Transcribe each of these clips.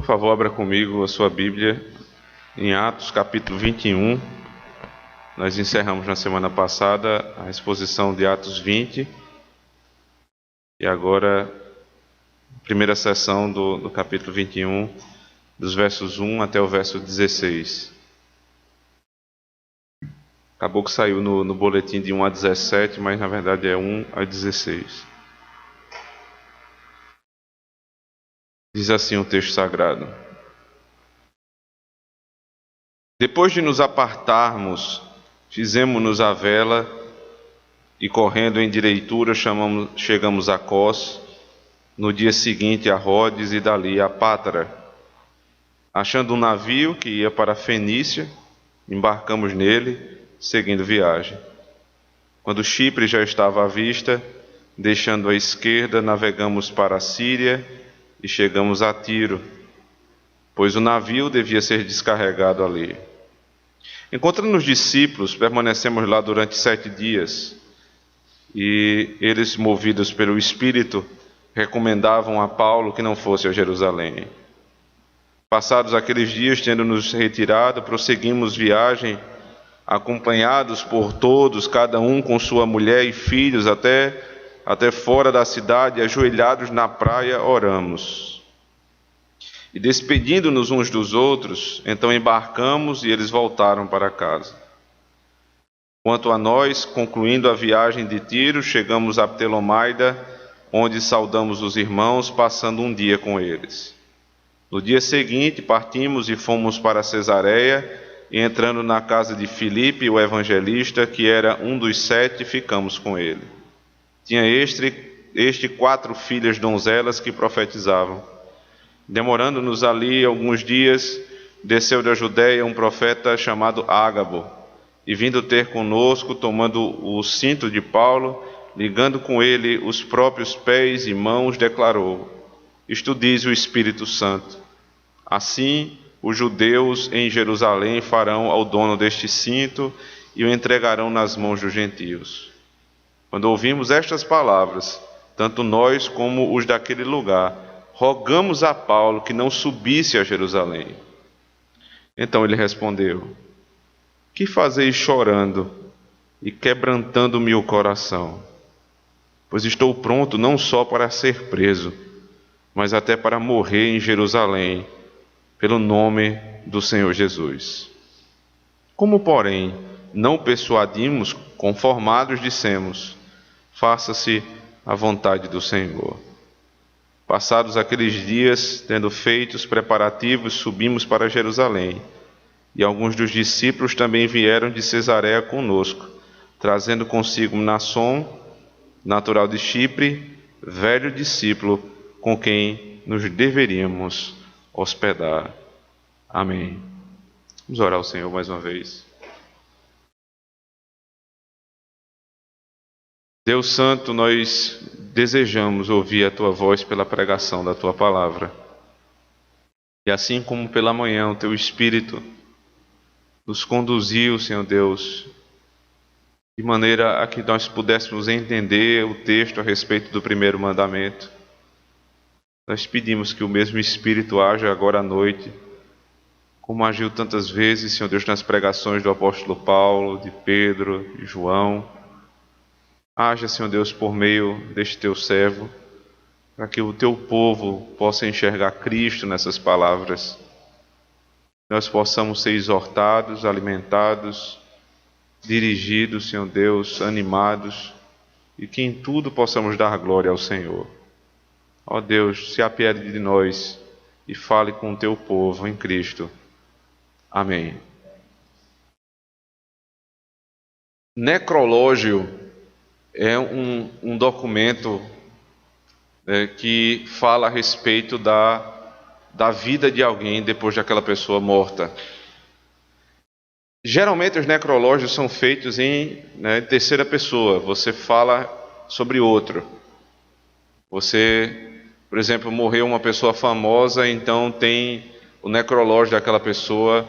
favor, abra comigo a sua Bíblia em Atos, capítulo 21. Nós encerramos na semana passada a exposição de Atos 20. E agora, primeira sessão do capítulo 21, dos versos 1 até o verso 16. Acabou que saiu no boletim de 1 a 17, mas na verdade é 1 a 16. Diz assim o texto sagrado: Depois de nos apartarmos, fizemo-nos à vela e, correndo em direitura, chegamos a Cós, no dia seguinte a Rodes e dali a Pátara. Achando um navio que ia para a Fenícia, embarcamos nele, seguindo viagem. Quando Chipre já estava à vista, deixando à esquerda, navegamos para a Síria e chegamos a Tiro, pois o navio devia ser descarregado ali. Encontrando os discípulos, permanecemos lá durante 7 dias, e eles, movidos pelo Espírito, recomendavam a Paulo que não fosse a Jerusalém. Passados aqueles dias, tendo-nos retirado, prosseguimos viagem, acompanhados por todos, cada um com sua mulher e filhos, até fora da cidade, ajoelhados na praia, oramos. E despedindo-nos uns dos outros, então embarcamos e eles voltaram para casa. Quanto a nós, concluindo a viagem de Tiro, chegamos a Ptolomaida, onde saudamos os irmãos, passando um dia com eles. No dia seguinte, partimos e fomos para Cesareia, e entrando na casa de Filipe, o evangelista, que era um dos 7, ficamos com ele. Tinha este 4 filhas donzelas que profetizavam. Demorando-nos ali alguns dias, desceu da Judéia um profeta chamado Ágabo, e vindo ter conosco, tomando o cinto de Paulo, ligando com ele os próprios pés e mãos, declarou: Isto diz o Espírito Santo: Assim os judeus em Jerusalém farão ao dono deste cinto e o entregarão nas mãos dos gentios. Quando ouvimos estas palavras, tanto nós como os daquele lugar, rogamos a Paulo que não subisse a Jerusalém. Então ele respondeu: Que fazeis chorando e quebrantando-me o coração? Pois estou pronto não só para ser preso, mas até para morrer em Jerusalém, pelo nome do Senhor Jesus. Como, porém, não persuadimos, conformados dissemos: Faça-se a vontade do Senhor. Passados aqueles dias, tendo feito os preparativos, subimos para Jerusalém, e alguns dos discípulos também vieram de Cesareia conosco, trazendo consigo Mnasson, natural de Chipre, velho discípulo, com quem nos deveríamos hospedar. Amém. Vamos orar ao Senhor mais uma vez. Deus Santo, nós desejamos ouvir a Tua voz pela pregação da Tua palavra. E assim como pela manhã o Teu Espírito nos conduziu, Senhor Deus, de maneira a que nós pudéssemos entender o texto a respeito do primeiro mandamento, nós pedimos que o mesmo Espírito haja agora à noite, como agiu tantas vezes, Senhor Deus, nas pregações do apóstolo Paulo, de Pedro, de João. Haja, Senhor Deus, por meio deste Teu servo, para que o Teu povo possa enxergar Cristo nessas palavras. Nós possamos ser exortados, alimentados, dirigidos, Senhor Deus, animados, e que em tudo possamos dar glória ao Senhor. Ó Deus, se apiede de nós e fale com o Teu povo em Cristo. Amém. Necrológio é um documento que fala a respeito da vida de alguém depois daquela pessoa morta. Geralmente os necrológios são feitos em terceira pessoa. Você fala sobre outro. Você, por exemplo, morreu uma pessoa famosa, então tem o necrológio daquela pessoa,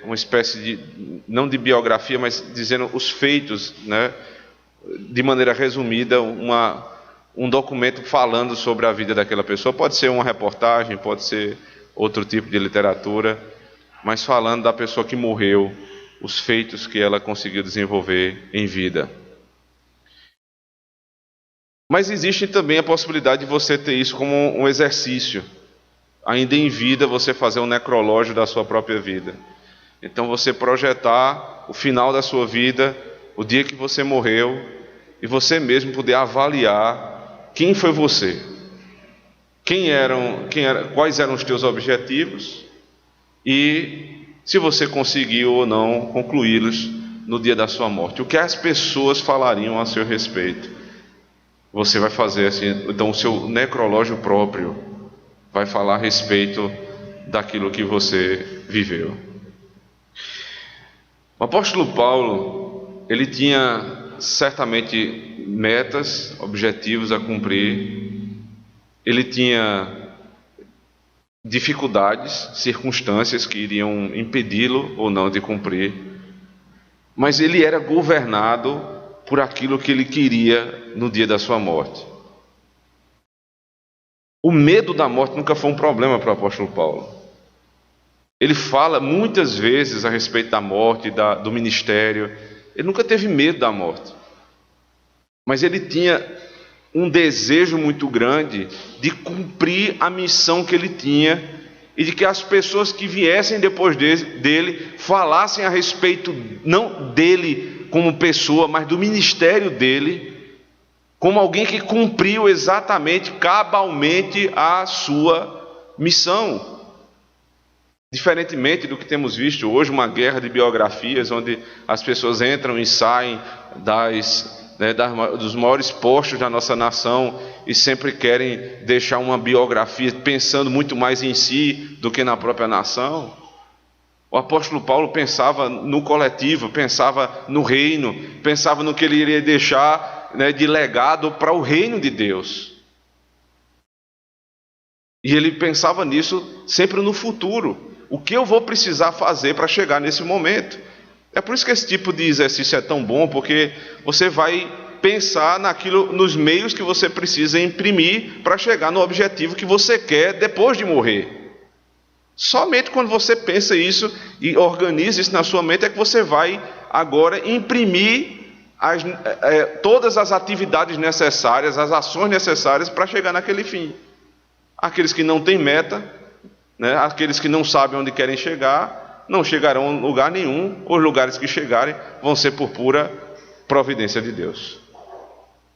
uma espécie de, não de biografia, mas dizendo os feitos, de maneira resumida, um documento falando sobre a vida daquela pessoa. Pode ser uma reportagem, pode ser outro tipo de literatura, mas falando da pessoa que morreu, os feitos que ela conseguiu desenvolver em vida. Mas existe também a possibilidade de você ter isso como um exercício. Ainda em vida, você fazer um necrológio da sua própria vida. Então você projetar o final da sua vida, o dia que você morreu, e você mesmo poder avaliar quem foi você. Quais eram os teus objetivos e se você conseguiu ou não concluí-los no dia da sua morte. O que as pessoas falariam a seu respeito? Você vai fazer assim, então o seu necrológio próprio vai falar a respeito daquilo que você viveu. O apóstolo Paulo, ele tinha certamente metas, objetivos a cumprir, ele tinha dificuldades, circunstâncias que iriam impedi-lo ou não de cumprir, mas ele era governado por aquilo que ele queria no dia da sua morte. O medo da morte nunca foi um problema para o apóstolo Paulo. Ele fala muitas vezes a respeito da morte, do ministério. Ele nunca teve medo da morte. Mas ele tinha um desejo muito grande de cumprir a missão que ele tinha e de que as pessoas que viessem depois dele falassem a respeito, não dele como pessoa, mas do ministério dele, como alguém que cumpriu exatamente, cabalmente a sua missão. Diferentemente do que temos visto hoje, uma guerra de biografias, onde as pessoas entram e saem dos maiores postos da nossa nação e sempre querem deixar uma biografia pensando muito mais em si do que na própria nação. O apóstolo Paulo pensava no coletivo, pensava no reino, pensava no que ele iria deixar de legado para o reino de Deus. E ele pensava nisso sempre no futuro. O que eu vou precisar fazer para chegar nesse momento? É por isso que esse tipo de exercício é tão bom, porque você vai pensar nos meios que você precisa imprimir para chegar no objetivo que você quer depois de morrer. Somente quando você pensa isso e organiza isso na sua mente é que você vai agora imprimir todas as atividades necessárias, as ações necessárias para chegar naquele fim. Aqueles que não têm meta, aqueles que não sabem onde querem chegar, não chegarão a lugar nenhum. Os lugares que chegarem vão ser por pura providência de Deus.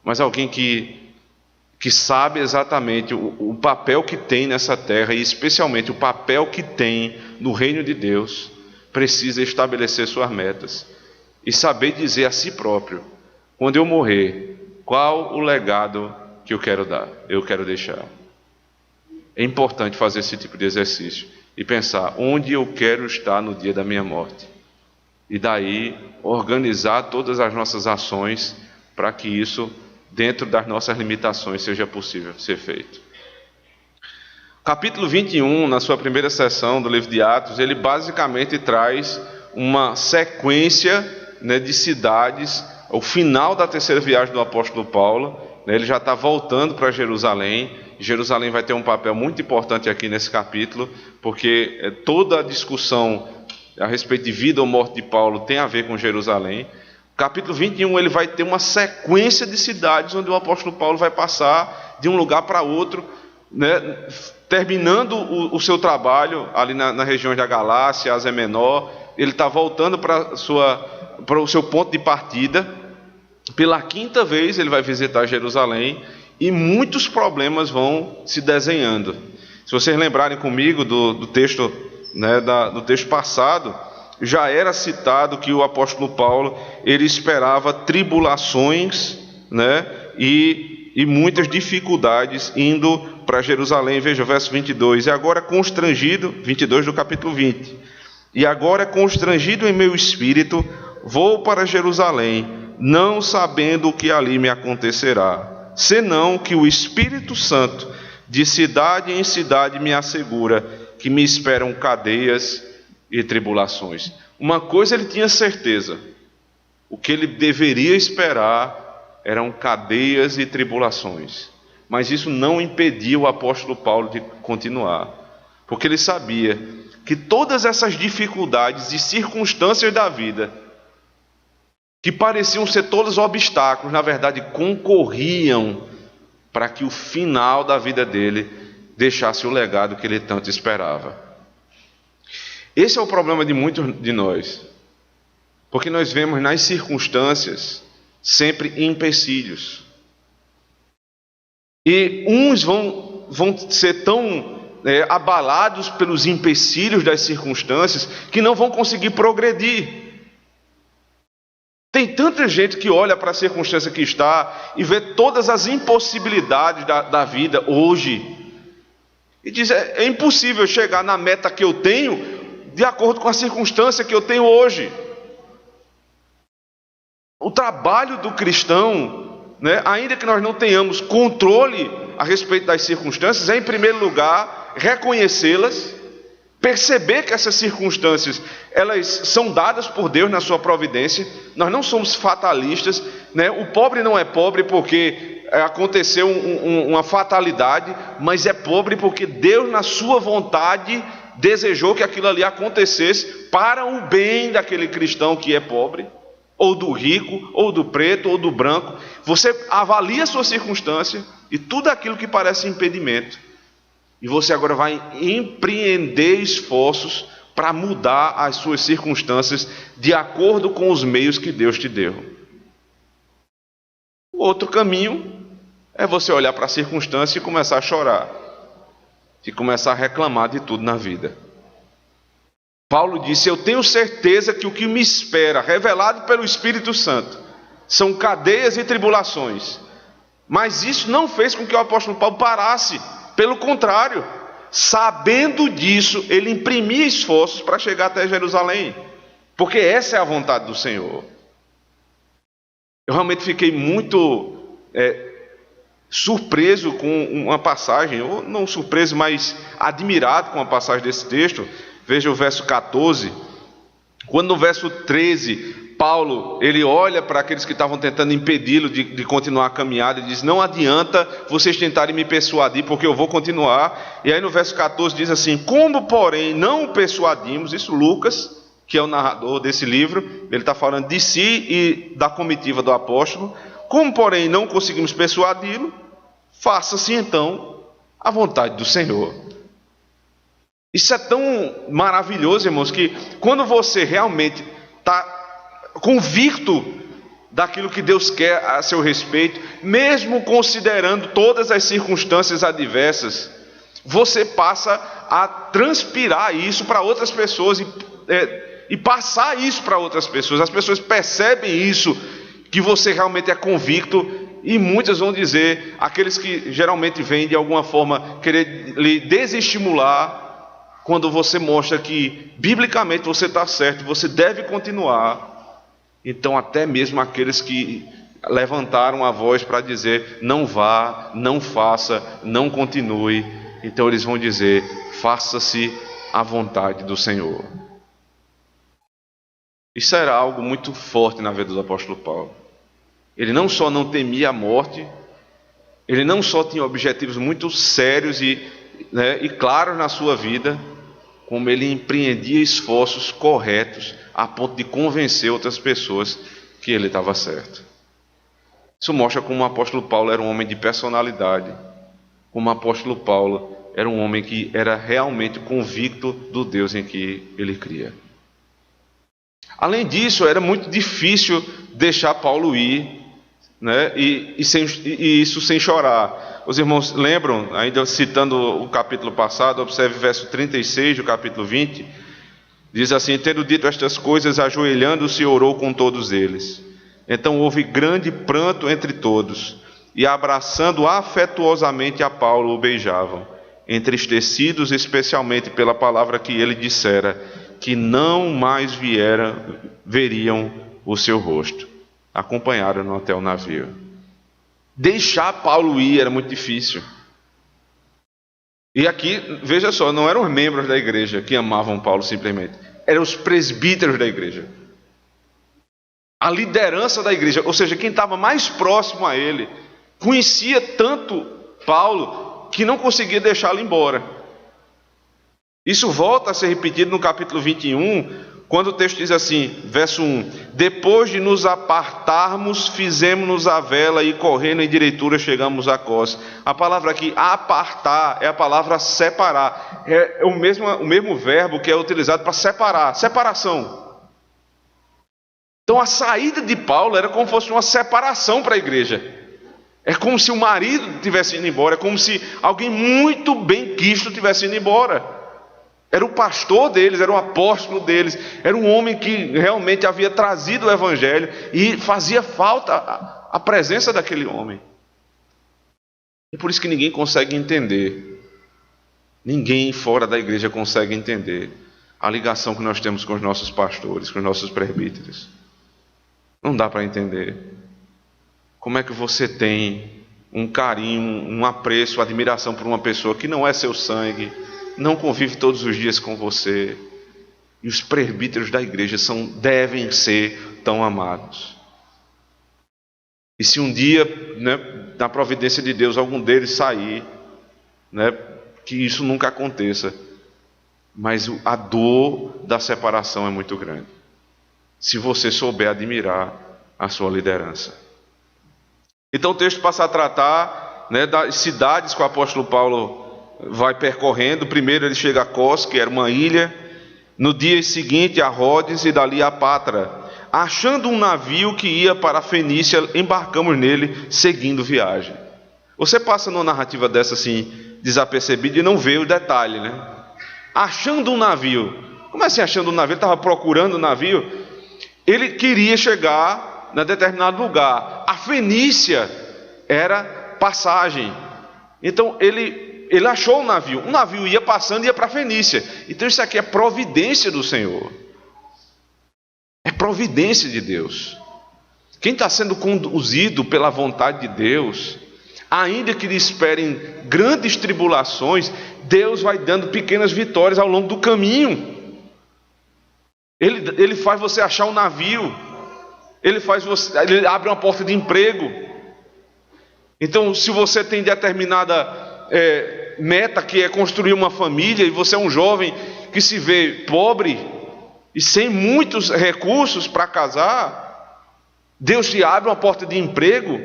Mas alguém que sabe exatamente o papel que tem nessa terra, e especialmente o papel que tem no reino de Deus, precisa estabelecer suas metas e saber dizer a si próprio, quando eu morrer, qual o legado que eu quero deixar. É importante fazer esse tipo de exercício e pensar onde eu quero estar no dia da minha morte. E daí organizar todas as nossas ações para que isso, dentro das nossas limitações, seja possível ser feito. Capítulo 21, na sua primeira sessão do livro de Atos, ele basicamente traz uma sequência de cidades, o final da terceira viagem do apóstolo Paulo. Ele já está voltando para Jerusalém. Jerusalém vai ter um papel muito importante aqui nesse capítulo, porque toda a discussão a respeito de vida ou morte de Paulo tem a ver com Jerusalém. Capítulo 21, ele vai ter uma sequência de cidades onde o apóstolo Paulo vai passar de um lugar para outro, terminando o seu trabalho ali na região da Galácia, Ásia Menor. Ele está voltando para o seu ponto de partida. Pela quinta vez ele vai visitar Jerusalém e muitos problemas vão se desenhando. Se vocês lembrarem comigo do texto, do texto passado, já era citado que o apóstolo Paulo ele esperava tribulações, e muitas dificuldades indo para Jerusalém. Veja o verso 22. E agora constrangido, 22 do capítulo 20. E agora constrangido em meu espírito, vou para Jerusalém, não sabendo o que ali me acontecerá, senão que o Espírito Santo, de cidade em cidade, me assegura que me esperam cadeias e tribulações. Uma coisa ele tinha certeza: o que ele deveria esperar eram cadeias e tribulações. Mas isso não impediu o apóstolo Paulo de continuar, porque ele sabia que todas essas dificuldades e circunstâncias da vida, que pareciam ser todos obstáculos, na verdade concorriam para que o final da vida dele deixasse o legado que ele tanto esperava. Esse é o problema de muitos de nós, porque nós vemos nas circunstâncias sempre empecilhos. E uns vão ser tão abalados pelos empecilhos das circunstâncias que não vão conseguir progredir. Tem tanta gente que olha para a circunstância que está e vê todas as impossibilidades da vida hoje e diz: é impossível chegar na meta que eu tenho de acordo com a circunstância que eu tenho hoje. O trabalho do cristão, ainda que nós não tenhamos controle a respeito das circunstâncias, é, em primeiro lugar, reconhecê-las, perceber que essas circunstâncias elas são dadas por Deus na sua providência. Nós não somos fatalistas, O pobre não é pobre porque aconteceu uma fatalidade, mas é pobre porque Deus, na sua vontade, desejou que aquilo ali acontecesse para o bem daquele cristão que é pobre, ou do rico, ou do preto, ou do branco. Você avalia a sua circunstância e tudo aquilo que parece impedimento, e você agora vai empreender esforços para mudar as suas circunstâncias de acordo com os meios que Deus te deu. O outro caminho é você olhar para a circunstância e começar a chorar, e começar a reclamar de tudo na vida. Paulo disse: eu tenho certeza que o que me espera, revelado pelo Espírito Santo, são cadeias e tribulações. Mas isso não fez com que o apóstolo Paulo parasse. Pelo contrário, sabendo disso, ele imprimia esforços para chegar até Jerusalém, porque essa é a vontade do Senhor. Eu realmente fiquei muito surpreso com uma passagem, ou não surpreso, mas admirado com a passagem desse texto. Veja o verso 14, quando no verso 13, Paulo, ele olha para aqueles que estavam tentando impedi-lo de continuar a caminhada e diz: não adianta vocês tentarem me persuadir, porque eu vou continuar. E aí no verso 14 diz assim: como porém não o persuadimos, isso Lucas, que é o narrador desse livro, ele está falando de si e da comitiva do apóstolo, como porém não conseguimos persuadi-lo, faça-se então a vontade do Senhor. Isso é tão maravilhoso, irmãos, que quando você realmente está convicto daquilo que Deus quer a seu respeito, mesmo considerando todas as circunstâncias adversas, você passa a transpirar isso para outras pessoas e passar isso para outras pessoas. As pessoas percebem isso, que você realmente é convicto, e muitas vão dizer, aqueles que geralmente vêm de alguma forma querer lhe desestimular, quando você mostra que biblicamente você está certo, você deve continuar. Então até mesmo aqueles que levantaram a voz para dizer: não vá, não faça, não continue, então eles vão dizer: faça-se a vontade do Senhor. Isso era algo muito forte na vida do apóstolo Paulo. Ele não só não temia a morte, ele não só tinha objetivos muito sérios e claros na sua vida, como ele empreendia esforços corretos a ponto de convencer outras pessoas que ele estava certo. Isso mostra como o apóstolo Paulo era um homem de personalidade, como o apóstolo Paulo era um homem que era realmente convicto do Deus em que ele cria. Além disso, era muito difícil deixar Paulo ir, e isso sem chorar. Os irmãos lembram, ainda citando o capítulo passado, observe o verso 36 do capítulo 20, diz assim: tendo dito estas coisas, ajoelhando-se, orou com todos eles. Então houve grande pranto entre todos, e abraçando afetuosamente a Paulo, o beijavam, entristecidos especialmente pela palavra que ele dissera, que não mais veriam o seu rosto. Acompanharam-no até o navio. Deixar Paulo ir era muito difícil. E aqui, veja só, não eram os membros da igreja que amavam Paulo simplesmente, eram os presbíteros da igreja, a liderança da igreja, ou seja, quem estava mais próximo a ele, conhecia tanto Paulo que não conseguia deixá-lo embora. Isso volta a ser repetido no capítulo 21, quando o texto diz assim, verso 1: depois de nos apartarmos, fizemos-nos a vela e correndo em direitura chegamos a Cós. A palavra aqui, apartar, é a palavra separar. É o mesmo verbo que é utilizado para separar, separação. Então a saída de Paulo era como se fosse uma separação para a igreja. É como se o marido tivesse ido embora, é como se alguém muito bem quisto tivesse ido embora. Era o pastor deles, era o apóstolo deles, era um homem que realmente havia trazido o evangelho e fazia falta a presença daquele homem. É por isso que ninguém consegue entender, ninguém fora da igreja consegue entender a ligação que nós temos com os nossos pastores, com os nossos presbíteros. Não dá para entender. Como é que você tem um carinho, um apreço, uma admiração por uma pessoa que não é seu sangue, não convive todos os dias com você, e os presbíteros da igreja devem ser tão amados. E se um dia, na providência de Deus, algum deles sair, que isso nunca aconteça, mas a dor da separação é muito grande, se você souber admirar a sua liderança. Então o texto passa a tratar das cidades que o apóstolo Paulo vai percorrendo. Primeiro ele chega a Cós, que era uma ilha. No dia seguinte a Rhodes e dali a Patra. Achando um navio que ia para a Fenícia, embarcamos nele, seguindo viagem. Você passa numa narrativa dessa assim, desapercebido, e não vê o detalhe, Achando um navio. Como assim achando um navio? Ele estava procurando um navio. Ele queria chegar a determinado lugar. A Fenícia era passagem. Então ele achou um navio ia passando e ia para a Fenícia. Então isso aqui é providência do Senhor, é providência de Deus. Quem está sendo conduzido pela vontade de Deus, ainda que lhe esperem grandes tribulações, Deus vai dando pequenas vitórias ao longo do caminho. Ele faz você achar um navio, ele abre uma porta de emprego. Então, se você tem determinada meta, que é construir uma família, e você é um jovem que se vê pobre e sem muitos recursos para casar, Deus te abre uma porta de emprego,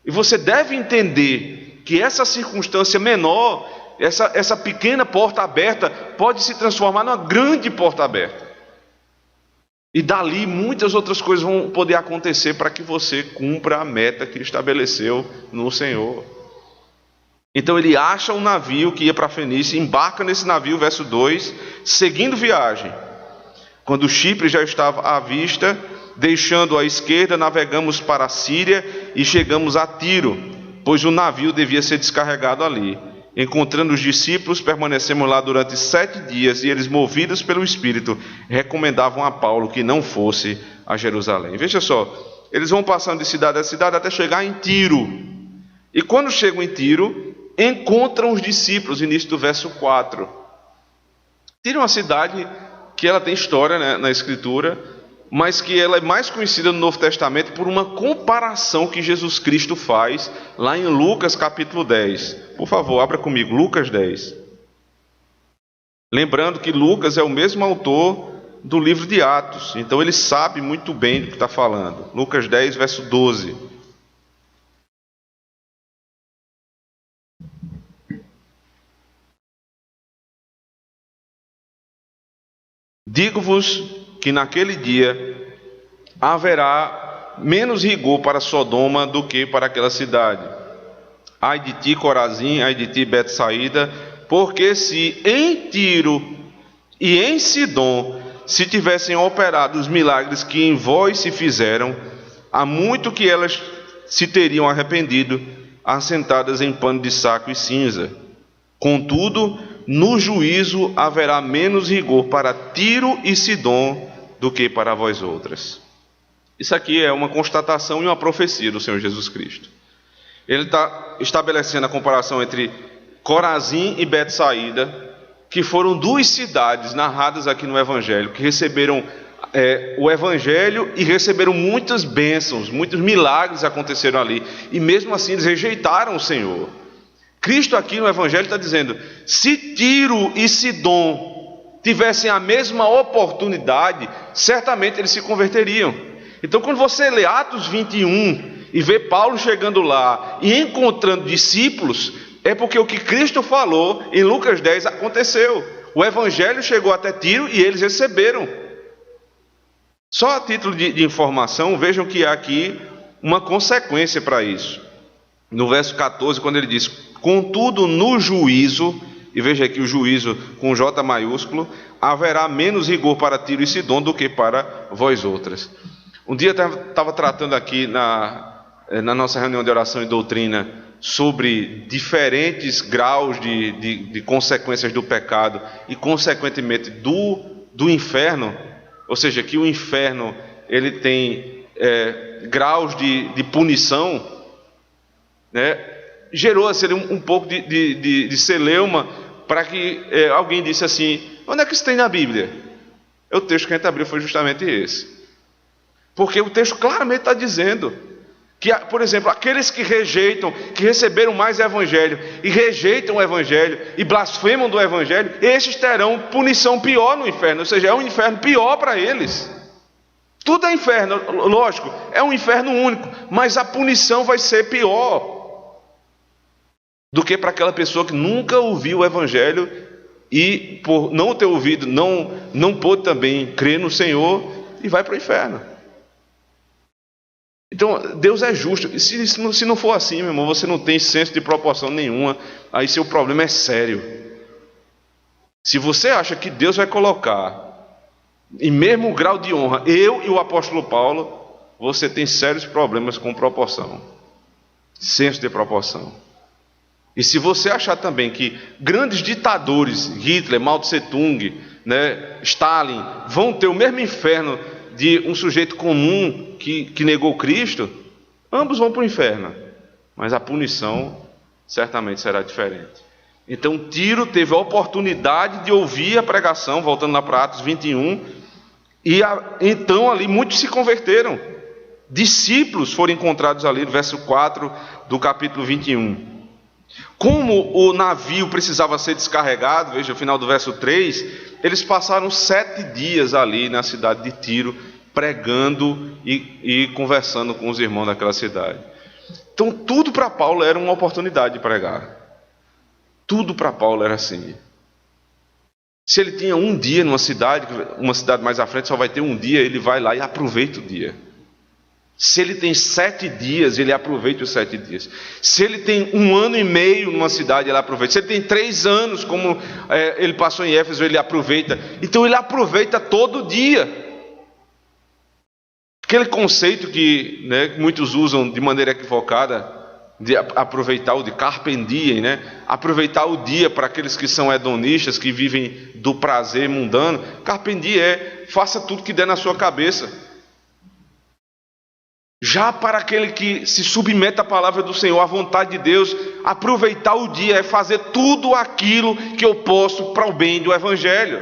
e você deve entender que essa circunstância menor, essa pequena porta aberta, pode se transformar numa grande porta aberta, e dali muitas outras coisas vão poder acontecer para que você cumpra a meta que ele estabeleceu no Senhor. Então ele acha um navio que ia para a Fenícia, embarca nesse navio, verso 2, seguindo viagem. Quando Chipre já estava à vista, deixando à esquerda, navegamos para a Síria e chegamos a Tiro, pois o navio devia ser descarregado ali. Encontrando os discípulos, permanecemos lá durante 7 dias, e eles, movidos pelo Espírito, recomendavam a Paulo que não fosse a Jerusalém. Veja só, eles vão passando de cidade a cidade até chegar em Tiro. E quando chegam em Tiro, encontram os discípulos, início do verso 4. Tiro é uma cidade que ela tem história na Escritura, mas que ela é mais conhecida no Novo Testamento por uma comparação que Jesus Cristo faz lá em Lucas capítulo 10. Por favor, abra comigo, Lucas 10. Lembrando que Lucas é o mesmo autor do livro de Atos, então ele sabe muito bem do que está falando. Lucas 10, verso 12. Digo-vos que naquele dia haverá menos rigor para Sodoma do que para aquela cidade. Ai de ti, Corazim, ai de ti, Betsaída, porque se em Tiro e em Sidom se tivessem operado os milagres que em vós se fizeram, há muito que elas se teriam arrependido, assentadas em pano de saco e cinza. Contudo, no juízo haverá menos rigor para Tiro e Sidom do que para vós outras. Isso aqui é uma constatação e uma profecia do Senhor Jesus Cristo. Ele está estabelecendo a comparação entre Corazim e Betsaída, que foram duas cidades narradas aqui no Evangelho, que receberam o Evangelho e receberam muitas bênçãos, muitos milagres aconteceram ali, e mesmo assim eles rejeitaram o Senhor. Cristo aqui no Evangelho está dizendo: se Tiro e Sidom tivessem a mesma oportunidade, certamente eles se converteriam. Então, quando você lê Atos 21 e vê Paulo chegando lá e encontrando discípulos, é porque o que Cristo falou em Lucas 10 aconteceu. O Evangelho chegou até Tiro e eles receberam. Só a título de informação, vejam que há aqui uma consequência para isso. No verso 14, quando ele diz: contudo, no juízo, e veja aqui o juízo com J maiúsculo, haverá menos rigor para Tiro e Sidom do que para vós outras. Um dia eu estava tratando aqui na nossa reunião de oração e doutrina sobre diferentes graus de consequências do pecado e, consequentemente, do inferno. Ou seja, que o inferno ele tem graus de punição, né? Gerou assim, um pouco de celeuma, para que alguém disse assim: onde é que isso tem na Bíblia? O texto que a gente abriu foi justamente esse. Porque o texto claramente está dizendo que, por exemplo, aqueles que rejeitam, que receberam mais Evangelho e rejeitam o Evangelho e blasfemam do Evangelho, esses terão punição pior no inferno, ou seja, é um inferno pior para eles. Tudo é inferno, lógico, é um inferno único, mas a punição vai ser pior do que para aquela pessoa que nunca ouviu o Evangelho e, por não ter ouvido, não pôde também crer no Senhor e vai para o inferno. Então, Deus é justo. E se não for assim, meu irmão, você não tem senso de proporção nenhuma, aí seu problema é sério. Se você acha que Deus vai colocar em mesmo grau de honra eu e o apóstolo Paulo, você tem sérios problemas com proporção, senso de proporção. E se você achar também que grandes ditadores, Hitler, Mao Tse Tung, né, Stalin, vão ter o mesmo inferno de um sujeito comum que negou Cristo, ambos vão para o inferno, mas a punição certamente será diferente. Então Tiro teve a oportunidade de ouvir a pregação, voltando lá para Atos 21, e então ali muitos se converteram. Discípulos foram encontrados ali, no verso 4 do capítulo 21. Como o navio precisava ser descarregado, veja o final do verso 3, eles passaram 7 dias ali na cidade de Tiro, pregando e conversando com os irmãos daquela cidade. Então tudo para Paulo era uma oportunidade de pregar. Tudo para Paulo era assim. Se ele tinha um dia numa cidade, uma cidade mais à frente só vai ter um dia, ele vai lá e aproveita o dia. Se ele tem 7 dias, ele aproveita os 7 dias. Se ele tem 1 ano e meio numa cidade, ele aproveita. Se ele tem 3 anos, como ele passou em Éfeso, ele aproveita. Então ele aproveita todo dia. Aquele conceito que muitos usam de maneira equivocada, de aproveitar o de carpe diem, aproveitar o dia para aqueles que são hedonistas, que vivem do prazer mundano. Carpe diem é: faça tudo que der na sua cabeça. Já para aquele que se submete à palavra do Senhor, à vontade de Deus, aproveitar o dia é fazer tudo aquilo que eu posso para o bem do Evangelho.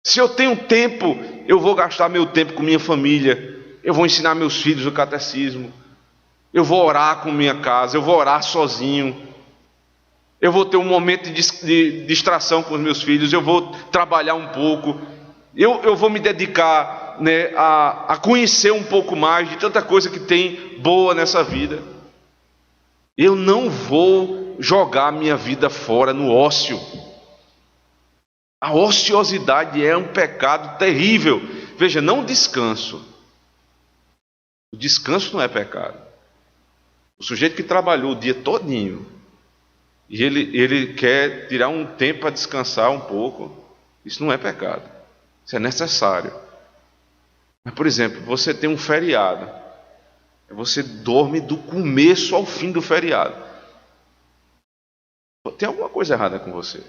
Se eu tenho tempo, eu vou gastar meu tempo com minha família, eu vou ensinar meus filhos o catecismo, eu vou orar com minha casa, eu vou orar sozinho, eu vou ter um momento de distração com os meus filhos, eu vou trabalhar um pouco, eu vou me dedicar a conhecer um pouco mais de tanta coisa que tem boa nessa vida. Eu não vou jogar minha vida fora no ócio. A ociosidade é um pecado terrível. Veja, não descanso. O descanso não é pecado. O sujeito que trabalhou o dia todinho e ele quer tirar um tempo para descansar um pouco, isso não é pecado. Isso é necessário. Mas, por exemplo, você tem um feriado, você dorme do começo ao fim do feriado. Tem alguma coisa errada com você.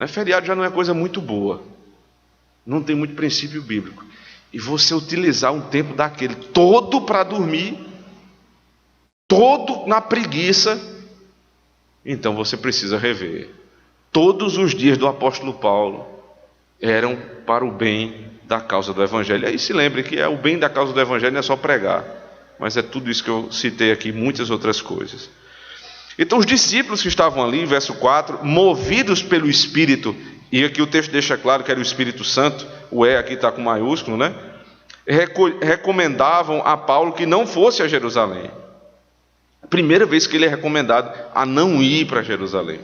Feriado já não é coisa muito boa, não tem muito princípio bíblico. E você utilizar um tempo daquele todo para dormir, todo na preguiça, então você precisa rever. Todos os dias do apóstolo Paulo eram para o bem da causa do Evangelho. Aí se lembre que o bem da causa do Evangelho não é só pregar, mas é tudo isso que eu citei aqui, muitas outras coisas. Então os discípulos que estavam ali, verso 4, movidos pelo Espírito, e aqui o texto deixa claro que era o Espírito Santo, o aqui está com maiúsculo, né? Recomendavam a Paulo que não fosse a Jerusalém. A primeira vez que ele é recomendado a não ir para Jerusalém.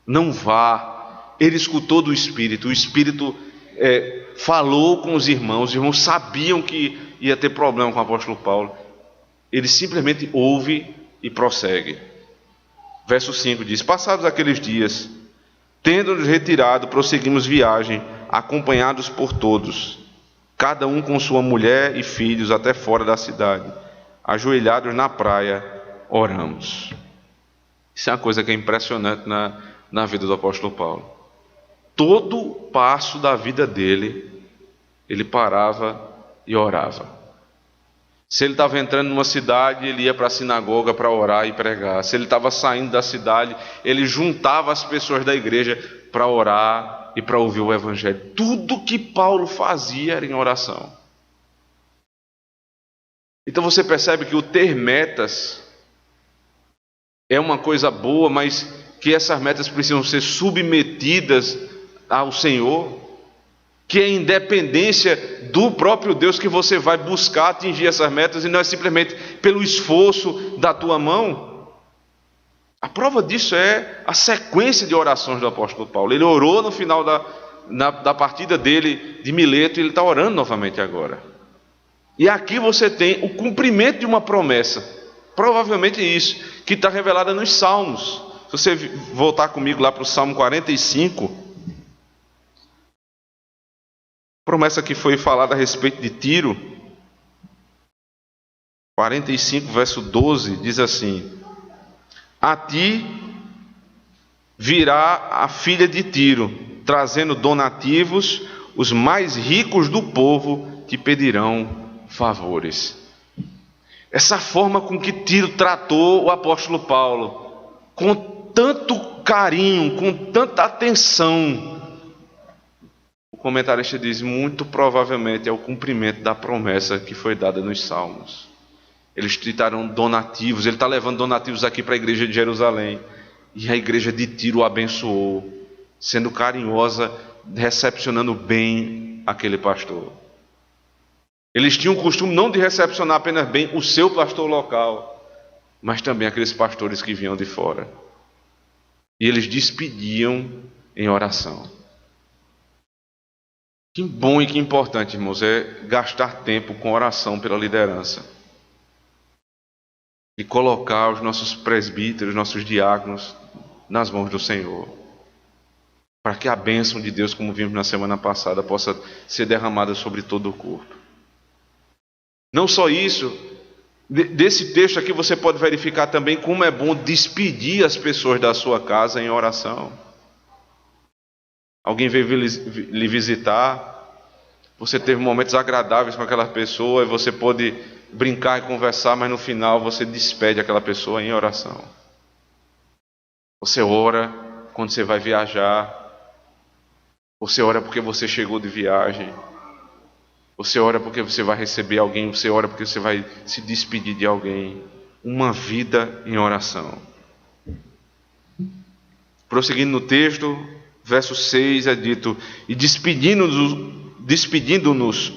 Não vá. Ele escutou do Espírito, o Espírito falou com os irmãos sabiam que ia ter problema com o apóstolo Paulo. Ele simplesmente ouve e prossegue. Verso 5 diz: passados aqueles dias, tendo-nos retirado, prosseguimos viagem, acompanhados por todos, cada um com sua mulher e filhos, até fora da cidade. Ajoelhados na praia, oramos. Isso é uma coisa que é impressionante na vida do apóstolo Paulo. Todo passo da vida dele, ele parava e orava. Se ele estava entrando numa cidade, ele ia para a sinagoga para orar e pregar. Se ele estava saindo da cidade, ele juntava as pessoas da igreja para orar e para ouvir o evangelho. Tudo que Paulo fazia era em oração. Então você percebe que o ter metas é uma coisa boa, mas que essas metas precisam ser submetidas ao Senhor, que é a independência do próprio Deus que você vai buscar atingir essas metas, e não é simplesmente pelo esforço da tua mão. A prova disso é a sequência de orações do apóstolo Paulo. Ele orou no final da partida dele de Mileto, e ele está orando novamente agora. E aqui você tem o cumprimento de uma promessa, provavelmente isso, que está revelada nos Salmos. Se você voltar comigo lá para o Salmo 45, promessa que foi falada a respeito de Tiro, 45, verso 12, diz assim: a ti virá a filha de Tiro, trazendo donativos, os mais ricos do povo te pedirão favores. Essa forma com que Tiro tratou o apóstolo Paulo, com tanto carinho, com tanta atenção, o comentarista diz, muito provavelmente é o cumprimento da promessa que foi dada nos Salmos. Eles trataram donativos, ele está levando donativos aqui para a igreja de Jerusalém, e a igreja de Tiro o abençoou, sendo carinhosa, recepcionando bem aquele pastor. Eles tinham o costume não de recepcionar apenas bem o seu pastor local, mas também aqueles pastores que vinham de fora. E eles despediam em oração. Que bom e que importante, irmãos, é gastar tempo com oração pela liderança. E colocar os nossos presbíteros, nossos diáconos, nas mãos do Senhor. Para que a bênção de Deus, como vimos na semana passada, possa ser derramada sobre todo o corpo. Não só isso, desse texto aqui você pode verificar também como é bom despedir as pessoas da sua casa em oração. Alguém veio lhe visitar, você teve momentos agradáveis com aquela pessoa, e você pôde brincar e conversar, mas no final você despede aquela pessoa em oração. Você ora quando você vai viajar, você ora porque você chegou de viagem, você ora porque você vai receber alguém, você ora porque você vai se despedir de alguém. Uma vida em oração. Prosseguindo no texto, verso 6 é dito: e despedindo-nos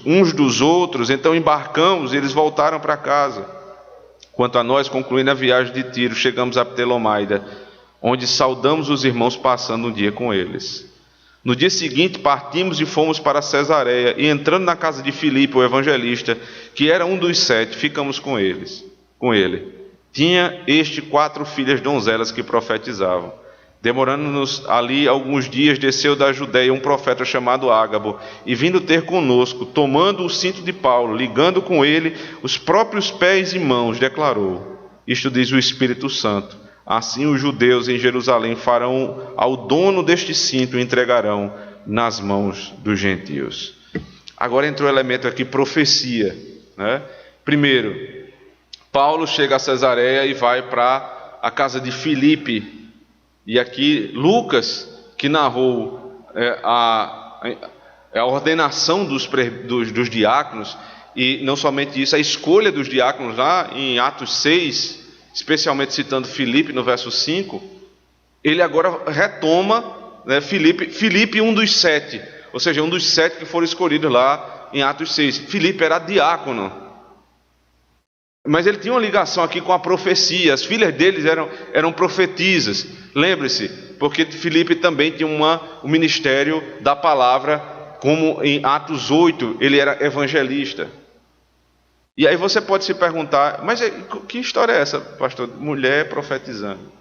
uns dos outros, então embarcamos e eles voltaram para casa. Quanto a nós, concluindo a viagem de Tiro, chegamos a Ptolomaida, onde saudamos os irmãos passando um dia com eles. No dia seguinte partimos e fomos para Cesareia, e entrando na casa de Filipe, o evangelista, que era um dos 7, ficamos com ele. Tinha este 4 filhas donzelas que profetizavam. Demorando-nos ali alguns dias, desceu da Judeia um profeta chamado Ágabo, e vindo ter conosco, tomando o cinto de Paulo, ligando com ele os próprios pés e mãos, declarou: isto diz o Espírito Santo, assim os judeus em Jerusalém farão ao dono deste cinto e entregarão nas mãos dos gentios. Agora entrou o elemento aqui, profecia, né? Primeiro, Paulo chega a Cesareia e vai para a casa de Filipe. E aqui Lucas, que narrou a ordenação dos diáconos, E não somente isso, a escolha dos diáconos lá em Atos 6, especialmente citando Filipe no verso 5, ele agora retoma, né, Filipe, um dos 7, ou seja, um dos 7 que foram escolhidos lá em Atos 6. Filipe era diácono, mas ele tinha uma ligação aqui com a profecia. As filhas deles eram profetisas, lembre-se, porque Filipe também tinha o ministério da palavra, como em Atos 8 ele era evangelista. E aí você pode se perguntar, mas que história é essa, pastor? Mulher profetizando.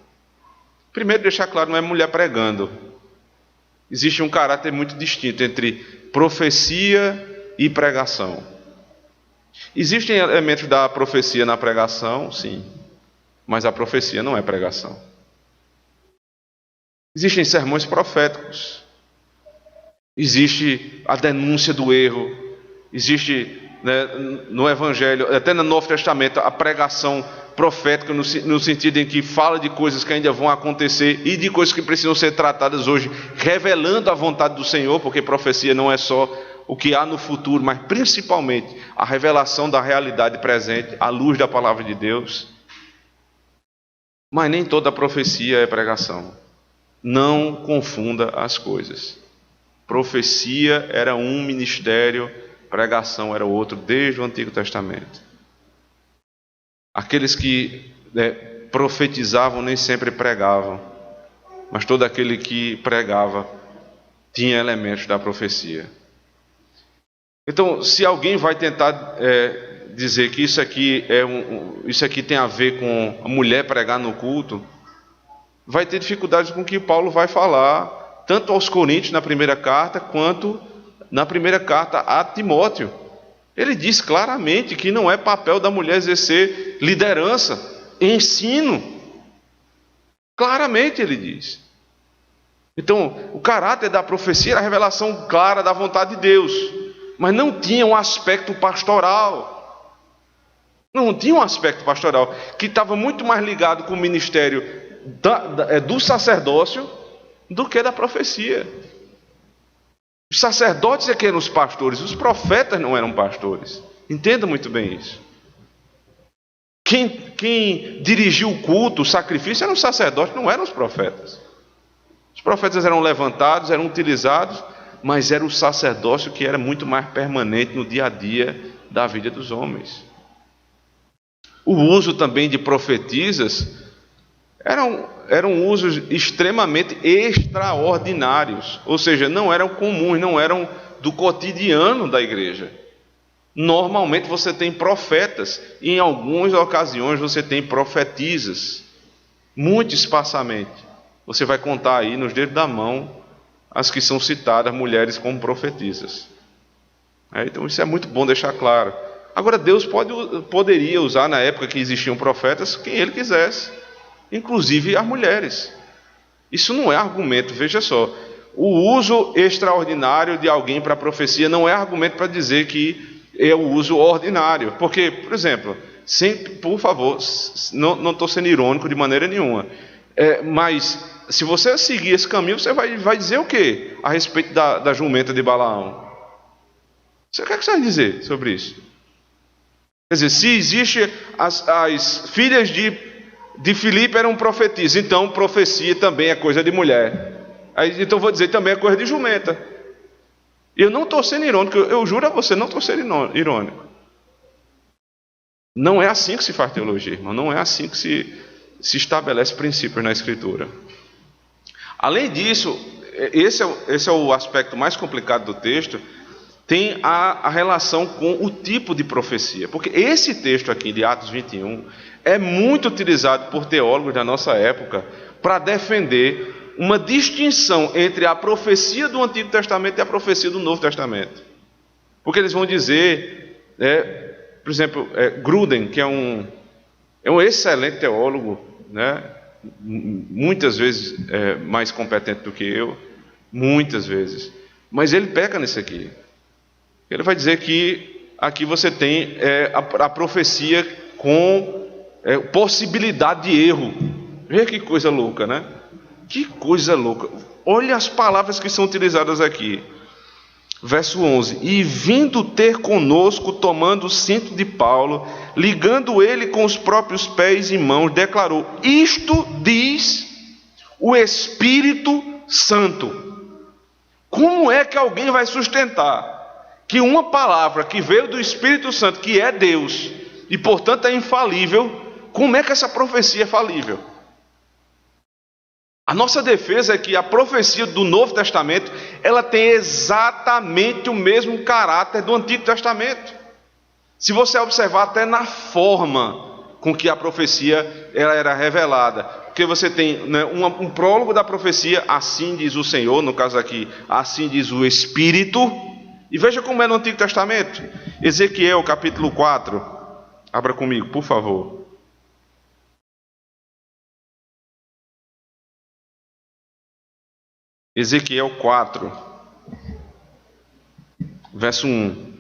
Primeiro, deixar claro, não é mulher pregando. Existe um caráter muito distinto entre profecia e pregação. Existem elementos da profecia na pregação, sim, mas a profecia não é pregação. Existem sermões proféticos, existe a denúncia do erro, existe, né, no Evangelho, até no Novo Testamento, a pregação profética no sentido em que fala de coisas que ainda vão acontecer e de coisas que precisam ser tratadas hoje, revelando a vontade do Senhor, porque profecia não é só o que há no futuro, mas principalmente a revelação da realidade presente, à luz da palavra de Deus. Mas nem toda profecia é pregação. Não confunda as coisas. Profecia era um ministério, pregação era outro, desde o Antigo Testamento. Aqueles que profetizavam nem sempre pregavam, mas todo aquele que pregava tinha elementos da profecia. Então, se alguém vai tentar dizer que isso aqui tem a ver com a mulher pregar no culto, vai ter dificuldades com o que Paulo vai falar, tanto aos Coríntios na primeira carta, quanto na primeira carta a Timóteo. Ele diz claramente que não é papel da mulher exercer liderança, ensino. Claramente ele diz. Então, o caráter da profecia era a revelação clara da vontade de Deus, mas não tinha um aspecto pastoral. Não tinha um aspecto pastoral, que estava muito mais ligado com o ministério do sacerdócio do que da profecia. Os sacerdotes é que eram os pastores, os profetas não eram pastores. Entenda muito bem isso. Quem dirigiu o culto, o sacrifício, eram os sacerdotes, não eram os profetas. Os profetas eram levantados, eram utilizados, mas era o sacerdócio que era muito mais permanente no dia a dia da vida dos homens. O uso também de profetisas eram usos extremamente extraordinários, ou seja, não eram comuns, não eram do cotidiano da igreja. Normalmente você tem profetas, e em algumas ocasiões você tem profetisas, muito esparsamente. Você vai contar aí nos dedos da mão as que são citadas, mulheres como profetisas. Então isso é muito bom deixar claro. Agora, Deus poderia usar, na época que existiam profetas, quem Ele quisesse, inclusive as mulheres. Isso não é argumento, veja só. O uso extraordinário de alguém para a profecia não é argumento para dizer que é o uso ordinário. Porque, por exemplo, por favor, não estou sendo irônico de maneira nenhuma, mas se você seguir esse caminho, você vai dizer o quê a respeito da jumenta de Balaão? O que você vai dizer sobre isso? Quer dizer, se existe as filhas de Filipe eram profetisas, então profecia também é coisa de mulher. Então vou dizer também é coisa de jumenta. Eu não estou sendo irônico, eu juro a você, não estou sendo irônico. Não é assim que se faz teologia, irmão. Não é assim que se estabelece princípios na Escritura. Além disso, esse é o aspecto mais complicado do texto, tem a relação com o tipo de profecia. Porque esse texto aqui de Atos 21 é muito utilizado por teólogos da nossa época para defender uma distinção entre a profecia do Antigo Testamento e a profecia do Novo Testamento. Porque eles vão dizer, por exemplo, Gruden, que é um excelente teólogo, né, muitas vezes mais competente do que eu, muitas vezes, mas ele peca nisso aqui. Ele vai dizer que aqui você tem a profecia com possibilidade de erro. Veja que coisa louca, né? Que coisa louca. Olha as palavras que são utilizadas aqui. Verso 11: E vindo ter conosco, tomando o cinto de Paulo, ligando ele com os próprios pés e mãos, declarou: Isto diz o Espírito Santo. Como é que alguém vai sustentar que uma palavra que veio do Espírito Santo, que é Deus, e portanto é infalível, como é que essa profecia é falível? A nossa defesa é que a profecia do Novo Testamento, ela tem exatamente o mesmo caráter do Antigo Testamento. Se você observar até na forma com que a profecia ela era revelada, porque você tem, né, um prólogo da profecia, assim diz o Senhor, no caso aqui, assim diz o Espírito, e veja como é no Antigo Testamento. Ezequiel capítulo 4, abra comigo, por favor. Ezequiel 4, verso 1.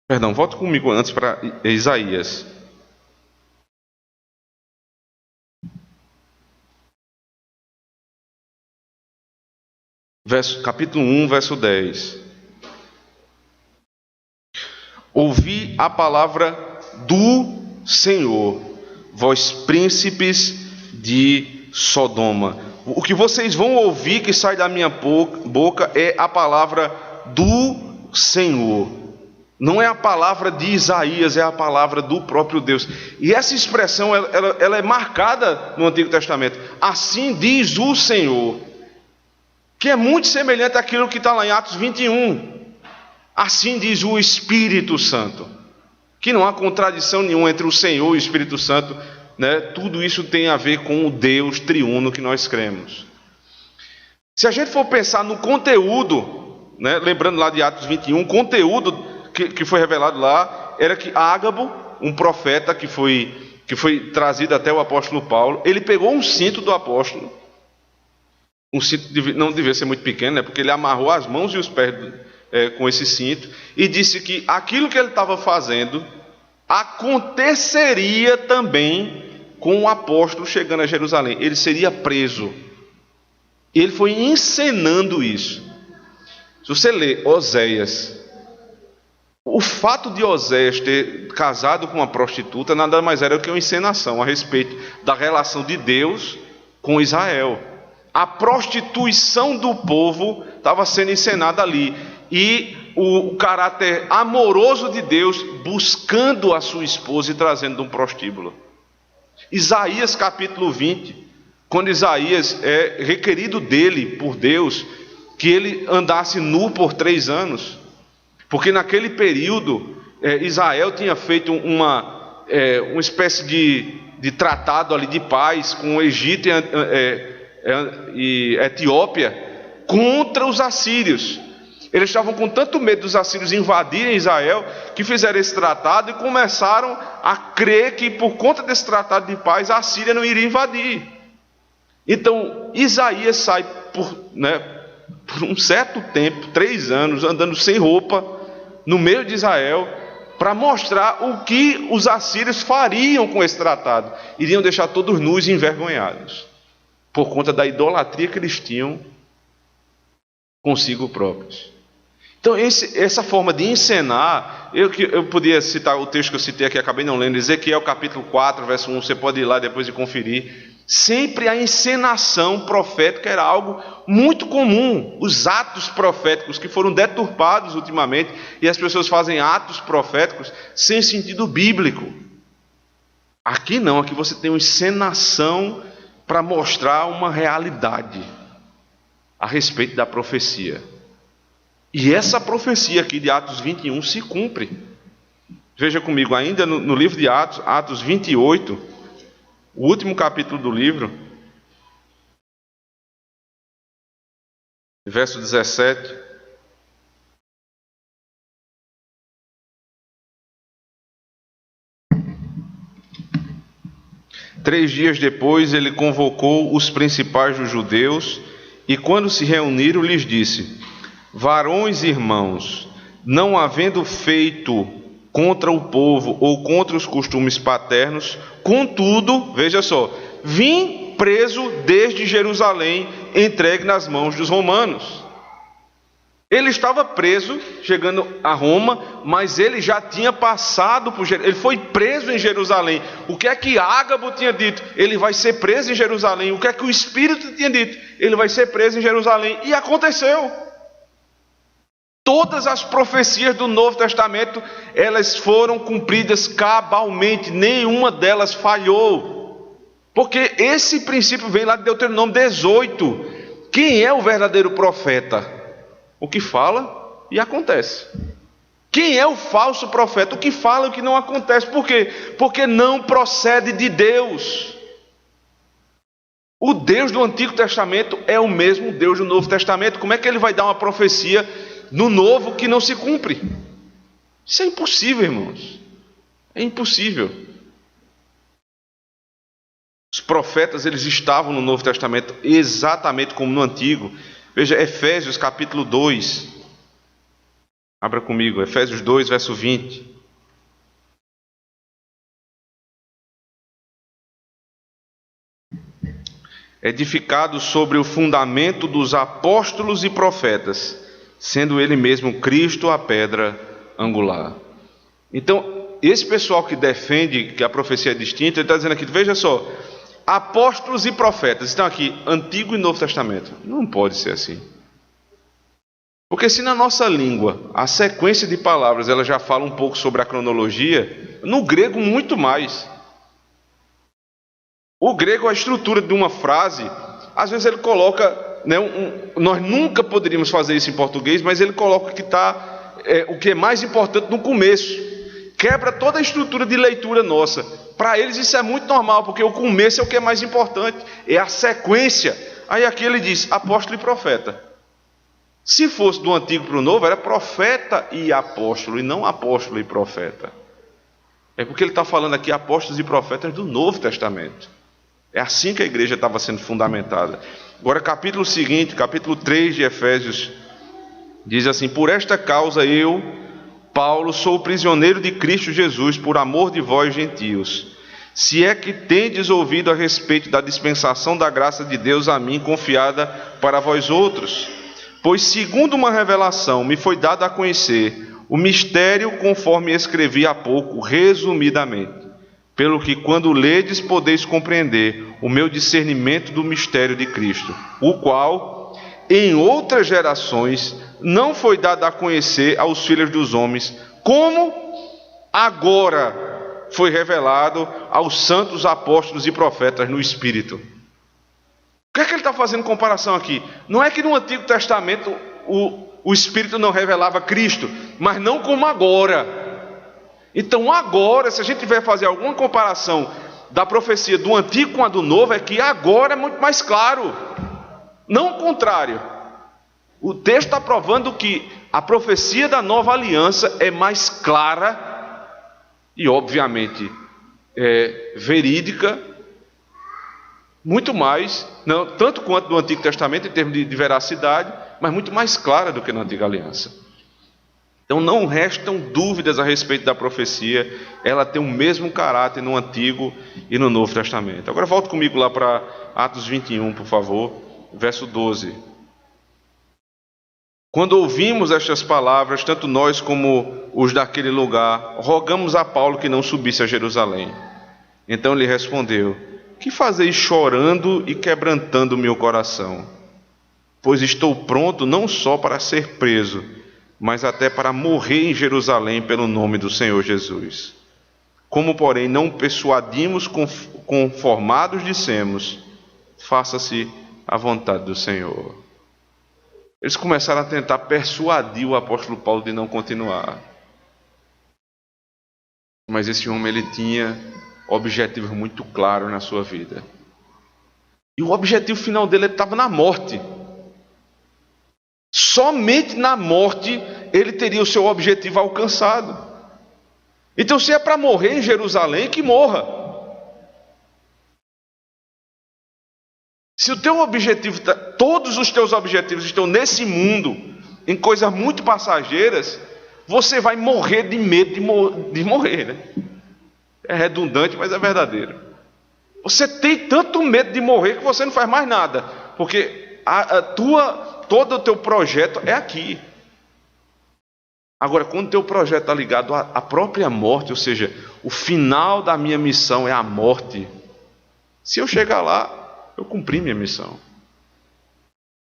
Perdão, volta comigo antes para Isaías. Capítulo 1, verso 10. Ouvi a palavra do Senhor, vós príncipes de Sodoma. O que vocês vão ouvir que sai da minha boca é a palavra do Senhor. Não é a palavra de Isaías, é a palavra do próprio Deus. E essa expressão ela é marcada no Antigo Testamento. Assim diz o Senhor, que é muito semelhante àquilo que está lá em Atos 21. Assim diz o Espírito Santo, que não há contradição nenhuma entre o Senhor e o Espírito Santo, né? Tudo isso tem a ver com o Deus triuno que nós cremos. Se a gente for pensar no conteúdo, né? Lembrando lá de Atos 21, o conteúdo que foi revelado lá era que Ágabo, um profeta que foi trazido até o apóstolo Paulo, ele pegou um cinto do apóstolo, um cinto não devia ser muito pequeno, né? Porque ele amarrou as mãos e os pés com esse cinto, e disse que aquilo que ele estava fazendo aconteceria também com o apóstolo chegando a Jerusalém. Ele seria preso. Ele foi encenando isso. Se você ler Oséias, o fato de Oséias ter casado com uma prostituta nada mais era do que uma encenação a respeito da relação de Deus com Israel. A prostituição do povo estava sendo encenada ali. E o caráter amoroso de Deus buscando a sua esposa e trazendo um prostíbulo. Isaías capítulo 20, quando Isaías é requerido dele por Deus que ele andasse nu por 3 anos, porque naquele período Israel tinha feito uma espécie de tratado ali de paz com o Egito e Etiópia contra os assírios. Eles estavam com tanto medo dos assírios invadirem Israel, que fizeram esse tratado e começaram a crer que por conta desse tratado de paz, a Síria não iria invadir. Então, Isaías sai por um certo tempo, 3 anos, andando sem roupa, no meio de Israel, para mostrar o que os assírios fariam com esse tratado. Iriam deixar todos nus e envergonhados, por conta da idolatria que eles tinham consigo próprios. Então, essa forma de encenar, eu podia citar o texto que eu citei aqui, acabei não lendo, Ezequiel capítulo 4, verso 1, você pode ir lá depois e conferir. Sempre a encenação profética era algo muito comum. Os atos proféticos que foram deturpados ultimamente, e as pessoas fazem atos proféticos sem sentido bíblico. Aqui não, aqui você tem uma encenação para mostrar uma realidade a respeito da profecia. E essa profecia aqui de Atos 21 se cumpre. Veja comigo, ainda no livro de Atos, Atos 28, o último capítulo do livro, verso 17. Três dias depois, ele convocou os principais dos judeus e, quando se reuniram, lhes disse: varões e irmãos, não havendo feito contra o povo ou contra os costumes paternos, contudo, veja só, vim preso desde Jerusalém, entregue nas mãos dos romanos. Ele estava preso, chegando a Roma, mas ele já tinha passado por Jerusalém. Ele foi preso em Jerusalém. O que é que Ágabo tinha dito? Ele vai ser preso em Jerusalém. O que é que o Espírito tinha dito? Ele vai ser preso em Jerusalém. E aconteceu. Todas as profecias do Novo Testamento, elas foram cumpridas cabalmente. Nenhuma delas falhou. Porque esse princípio vem lá de Deuteronômio 18. Quem é o verdadeiro profeta? O que fala e acontece. Quem é o falso profeta? O que fala e o que não acontece. Por quê? Porque não procede de Deus. O Deus do Antigo Testamento é o mesmo Deus do Novo Testamento. Como é que ele vai dar uma profecia no Novo que não se cumpre? Isso é impossível, irmãos. É impossível. Os profetas, eles estavam no Novo Testamento exatamente como no Antigo. Veja, Efésios capítulo 2. Abra comigo, Efésios 2, verso 20. Edificado sobre o fundamento dos apóstolos e profetas, sendo ele mesmo Cristo a pedra angular. Então, esse pessoal que defende que a profecia é distinta, ele está dizendo aqui, veja só, apóstolos e profetas estão aqui, Antigo e Novo Testamento. Não pode ser assim. Porque se na nossa língua a sequência de palavras ela já fala um pouco sobre a cronologia, no grego muito mais. O grego, a estrutura de uma frase, às vezes ele coloca, né, nós nunca poderíamos fazer isso em português, mas ele coloca que está o que é mais importante no começo. Quebra toda a estrutura de leitura nossa. Para eles isso é muito normal, porque o começo é o que é mais importante, é a sequência. Aí aqui ele diz, apóstolo e profeta. Se fosse do antigo para o novo, era profeta e apóstolo, e não apóstolo e profeta. É porque ele está falando aqui apóstolos e profetas do Novo Testamento. É assim que a igreja estava sendo fundamentada. Agora, capítulo seguinte, capítulo 3 de Efésios, diz assim, por esta causa eu, Paulo, sou o prisioneiro de Cristo Jesus, por amor de vós, gentios. Se é que tendes ouvido a respeito da dispensação da graça de Deus a mim, confiada para vós outros. Pois, segundo uma revelação, me foi dado a conhecer o mistério, conforme escrevi há pouco, resumidamente. Pelo que, quando ledes, podeis compreender o meu discernimento do mistério de Cristo, o qual, em outras gerações, não foi dado a conhecer aos filhos dos homens, como agora foi revelado aos santos apóstolos e profetas no Espírito. O que é que ele está fazendo comparação aqui? Não é que no Antigo Testamento o Espírito não revelava Cristo, mas não como agora. Então agora, se a gente tiver fazer alguma comparação da profecia do Antigo com a do Novo, é que agora é muito mais claro, não o contrário. O texto está provando que a profecia da nova aliança é mais clara e obviamente verídica, muito mais, não, tanto quanto no Antigo Testamento em termos de veracidade, mas muito mais clara do que na Antiga Aliança. Então não restam dúvidas a respeito da profecia, ela tem o mesmo caráter no Antigo e no Novo Testamento. Agora volte comigo lá para Atos 21, por favor, verso 12. Quando ouvimos estas palavras, tanto nós como os daquele lugar, rogamos a Paulo que não subisse a Jerusalém. Então ele respondeu, que fazeis chorando e quebrantando o meu coração? Pois estou pronto não só para ser preso, mas até para morrer em Jerusalém pelo nome do Senhor Jesus. Como, porém, não persuadimos conformados dissemos, faça-se a vontade do Senhor. Eles começaram a tentar persuadir o apóstolo Paulo de não continuar. Mas esse homem, ele tinha objetivos muito claros na sua vida. E o objetivo final dele estava na morte. Somente na morte ele teria o seu objetivo alcançado. Então, se é para morrer em Jerusalém, que morra. Se o teu objetivo, todos os teus objetivos estão nesse mundo, em coisas muito passageiras, você vai morrer de medo de morrer, né? É redundante, mas é verdadeiro. Você tem tanto medo de morrer que você não faz mais nada, porque todo o teu projeto é aqui. Agora, quando o teu projeto está ligado à própria morte, ou seja, o final da minha missão é a morte, se eu chegar lá, eu cumpri minha missão.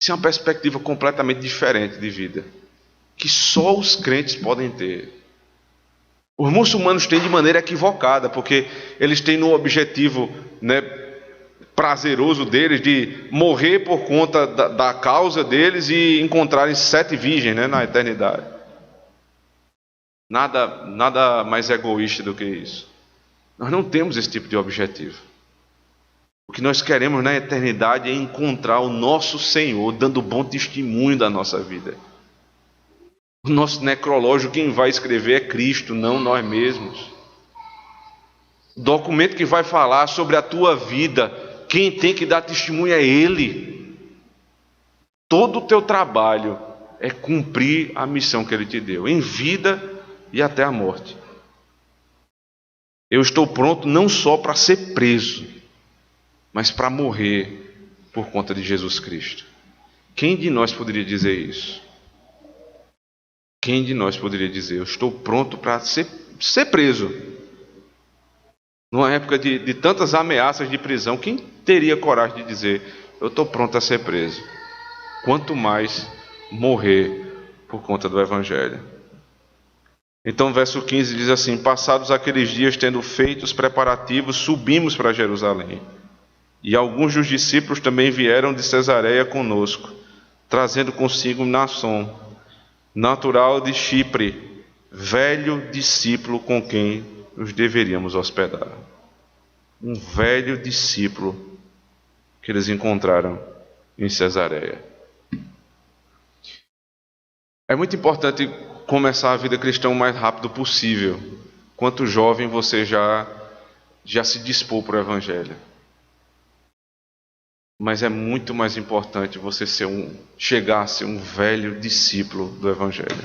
Isso é uma perspectiva completamente diferente de vida, que só os crentes podem ter. Os muçulmanos têm de maneira equivocada, porque eles têm no objetivo, né, prazeroso deles de morrer por conta da causa deles e encontrarem 7 virgens, né, na eternidade. Nada mais egoísta do que isso. Nós não temos esse tipo de objetivo. O que nós queremos na eternidade é encontrar o nosso Senhor dando bom testemunho da nossa vida. O nosso necrológio, quem vai escrever é Cristo, não nós mesmos. O documento que vai falar sobre a tua vida, quem tem que dar testemunho é Ele. Todo o teu trabalho é cumprir a missão que Ele te deu, em vida e até a morte. Eu estou pronto não só para ser preso, mas para morrer por conta de Jesus Cristo. Quem de nós poderia dizer isso? Quem de nós poderia dizer, eu estou pronto para ser preso? Numa época de tantas ameaças de prisão, quem teria coragem de dizer, eu estou pronto a ser preso? Quanto mais morrer por conta do Evangelho. Então, verso 15 diz assim: passados aqueles dias, tendo feito os preparativos, subimos para Jerusalém. E alguns dos discípulos também vieram de Cesareia conosco, trazendo consigo Mnason, natural de Chipre, velho discípulo com quem nos deveríamos hospedar. Um velho discípulo que eles encontraram em Cesareia. É muito importante começar a vida cristã o mais rápido possível. Quanto jovem você já se dispôs para o Evangelho. Mas é muito mais importante você chegar a ser um velho discípulo do Evangelho.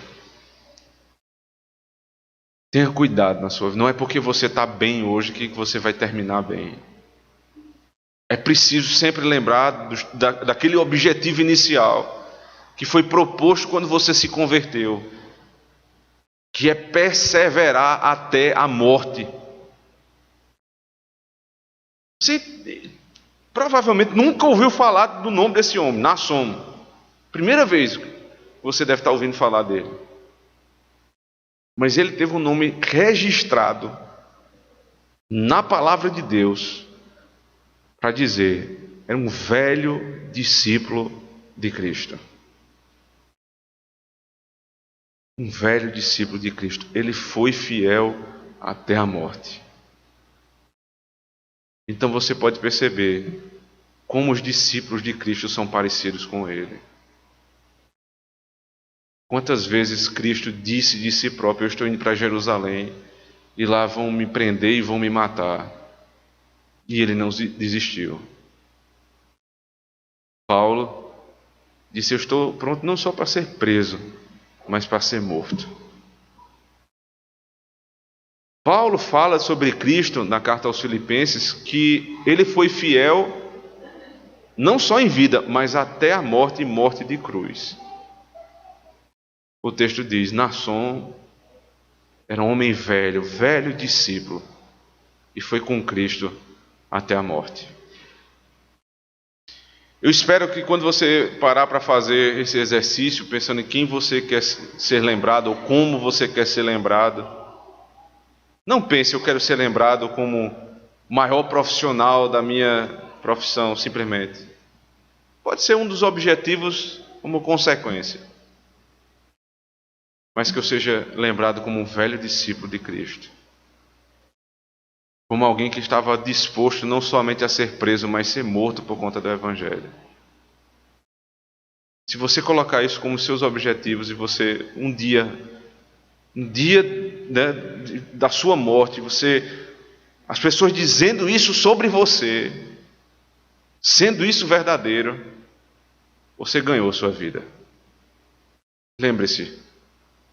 Tenha cuidado na sua vida. Não é porque você está bem hoje que você vai terminar bem. É preciso sempre lembrar daquele objetivo inicial que foi proposto quando você se converteu, que é perseverar até a morte. Você provavelmente nunca ouviu falar do nome desse homem, Mnason. Primeira vez que você deve estar ouvindo falar dele. Mas ele teve um nome registrado na palavra de Deus para dizer, era um velho discípulo de Cristo. Um velho discípulo de Cristo. Ele foi fiel até a morte. Então você pode perceber como os discípulos de Cristo são parecidos com ele. Quantas vezes Cristo disse de si próprio, eu estou indo para Jerusalém e lá vão me prender e vão me matar. E ele não desistiu. Paulo disse, eu estou pronto não só para ser preso, mas para ser morto. Paulo fala sobre Cristo na carta aos Filipenses que ele foi fiel não só em vida, mas até a morte e morte de cruz. O texto diz, Mnason era um homem velho, velho discípulo, e foi com Cristo até a morte. Eu espero que quando você parar para fazer esse exercício, pensando em quem você quer ser lembrado, ou como você quer ser lembrado, não pense, eu quero ser lembrado como o maior profissional da minha profissão, simplesmente. Pode ser um dos objetivos como consequência. Mas que eu seja lembrado como um velho discípulo de Cristo. Como alguém que estava disposto não somente a ser preso, mas ser morto por conta do Evangelho. Se você colocar isso como seus objetivos e você um dia, né, da sua morte, as pessoas dizendo isso sobre você, sendo isso verdadeiro, você ganhou sua vida. Lembre-se,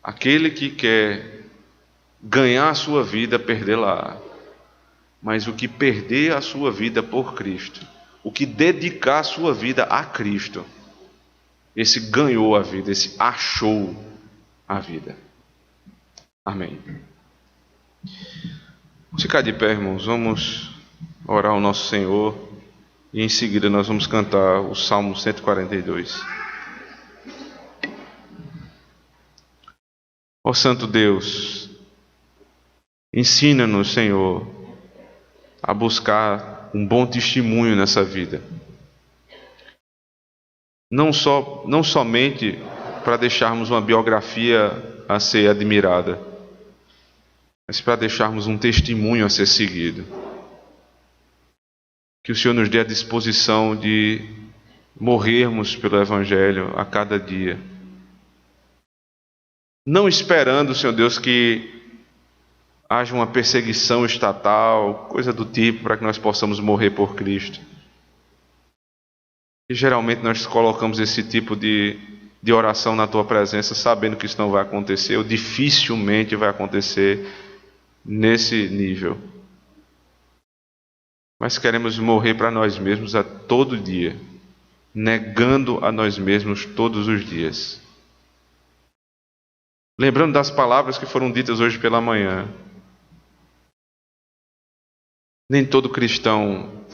Aquele que quer ganhar a sua vida, perdê-la. Mas o que perder a sua vida por Cristo, o que dedicar a sua vida a Cristo, esse ganhou a vida, esse achou a vida. Amém. Vamos ficar de pé, irmãos. Vamos orar ao nosso Senhor e em seguida nós vamos cantar o Salmo 142. Ó Santo Deus, ensina-nos, Senhor, a buscar um bom testemunho nessa vida. Não somente para deixarmos uma biografia a ser admirada, mas para deixarmos um testemunho a ser seguido. Que o Senhor nos dê a disposição de morrermos pelo Evangelho a cada dia. Não esperando, Senhor Deus, que haja uma perseguição estatal, coisa do tipo, para que nós possamos morrer por Cristo. E geralmente nós colocamos esse tipo de oração na Tua presença, sabendo que isso não vai acontecer, ou dificilmente vai acontecer nesse nível. Mas queremos morrer para nós mesmos a todo dia, negando a nós mesmos todos os dias. Lembrando das palavras que foram ditas hoje pela manhã. Nem todo cristão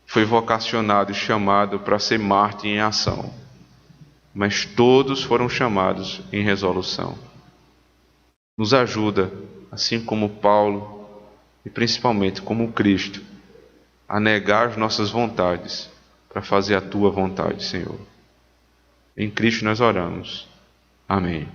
foi vocacionado e chamado para ser mártir em ação, mas todos foram chamados em resolução. Nos ajuda, assim como Paulo e principalmente como Cristo, a negar as nossas vontades para fazer a Tua vontade, Senhor. Em Cristo nós oramos. Amém.